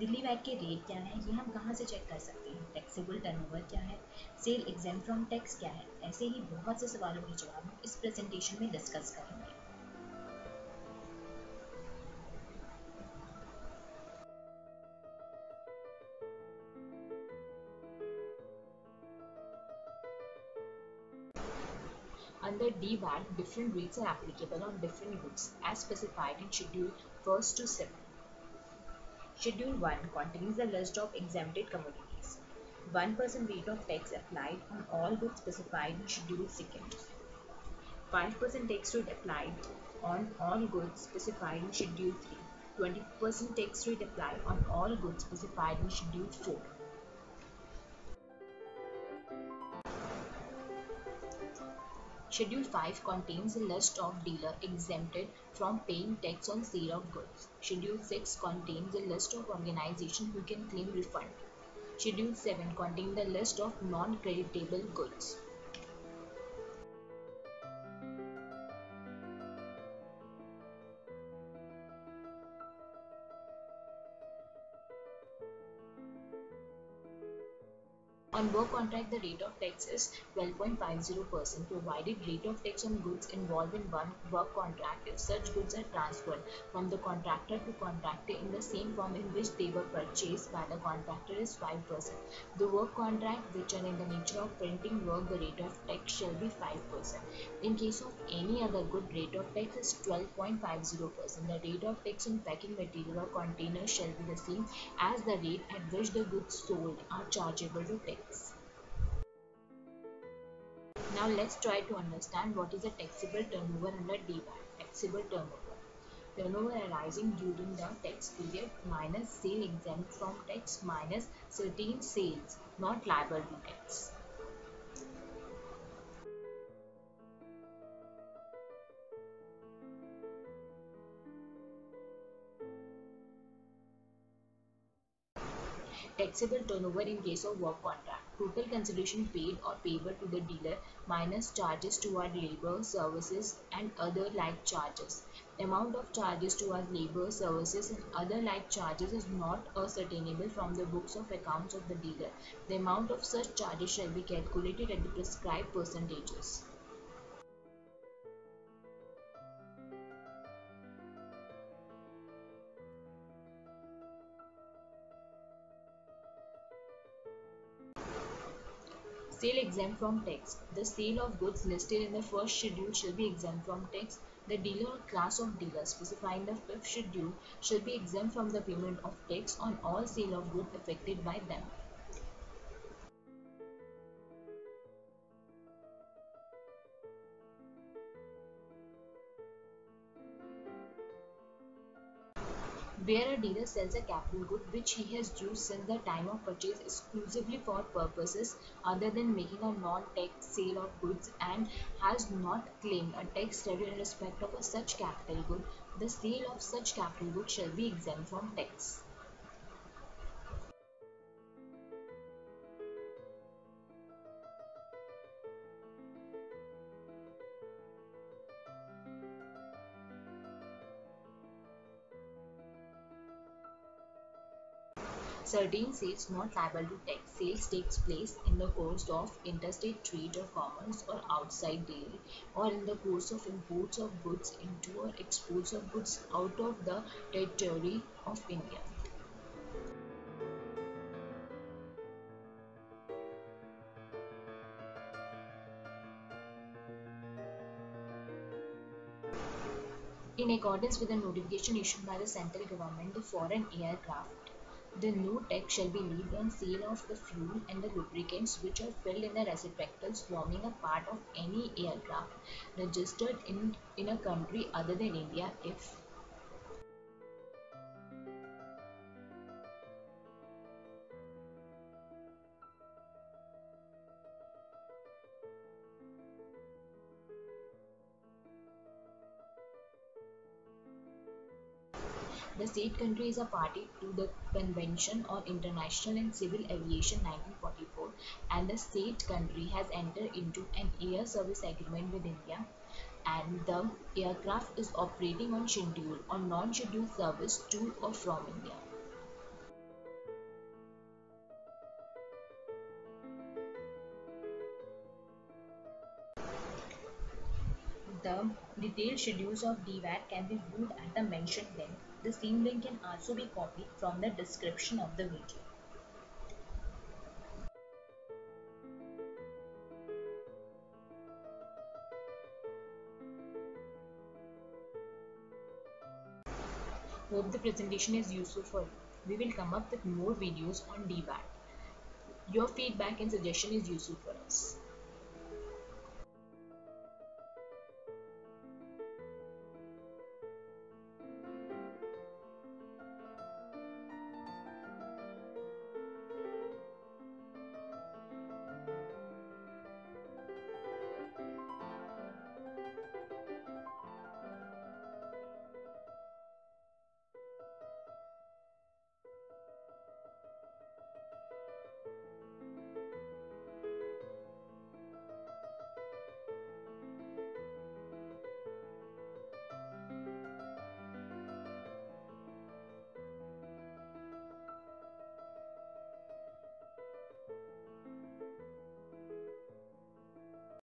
Delhi bag के rate क्या है, ये हम कहाँ से चेक कर सकते हैं? टैक्सेबल टर्नओवर क्या है? सेल एग्जेम्प्ट फ्रॉम टैक्स क्या है? ऐसे ही बहुत से सवालों के जवाब हम इस प्रेजेंटेशन में डिस्कस करेंगे। Under DVAT, different rates are applicable on different goods as specified in Schedule 1st to 7. Schedule 1 contains a list of exempted commodities. 1% rate of tax applied on all goods specified in Schedule 2. 5% tax rate applied on all goods specified in Schedule 3. 20% tax rate applied on all goods specified in Schedule 4. Schedule 5 contains a list of dealers exempted from paying tax on sale of goods. Schedule 6 contains a list of organizations who can claim refund. Schedule 7 contains the list of non-creditable goods. On work contract, the rate of tax is 12.50%, provided rate of tax on goods involved in one work contract if such goods are transferred from the contractor to contractor in the same form in which they were purchased by the contractor is 5%. The work contract which are in the nature of printing work, the rate of tax shall be 5%. In case of any other good, rate of tax is 12.50%. The rate of tax on packing material or container shall be the same as the rate at which the goods sold are chargeable to tax. Now let's try to understand what is a taxable turnover under DVAT. Taxable turnover. Turnover arising during the tax period minus sale exempt from tax minus certain sales not liable to tax. Taxable turnover in case of work contract. Total consideration paid or payable to the dealer minus charges toward labor, services and other like charges. The amount of charges toward labor, services and other like charges is not ascertainable from the books of accounts of the dealer. The amount of such charges shall be calculated at the prescribed percentages. Sale exempt from tax. The sale of goods listed in the first schedule shall be exempt from tax. The dealer or class of dealers specified in the fifth schedule shall be exempt from the payment of tax on all sale of goods affected by them. Where a dealer sells a capital good which he has used since the time of purchase exclusively for purposes other than making a non-tax sale of goods and has not claimed a tax credit in respect of a such capital good, the sale of such capital good shall be exempt from tax. Certain sales not liable to tax. Sales takes place in the course of interstate trade or commerce or outside daily or in the course of imports of goods into or exports of goods out of the territory of India. In accordance with the notification issued by the central government, the foreign aircraft, the no tax shall be levied on sale of the fuel and the lubricants which are filled in the receptacles forming a part of any aircraft registered in a country other than India if the state country is a party to the Convention on International and Civil Aviation 1944 and the state country has entered into an air service agreement with India and the aircraft is operating on scheduled or non-scheduled service to or from India. The detailed schedules of DVAT can be viewed at the mentioned link. The same link can also be copied from the description of the video. Hope the presentation is useful for you. We will come up with more videos on DVAT. Your feedback and suggestion is useful for us.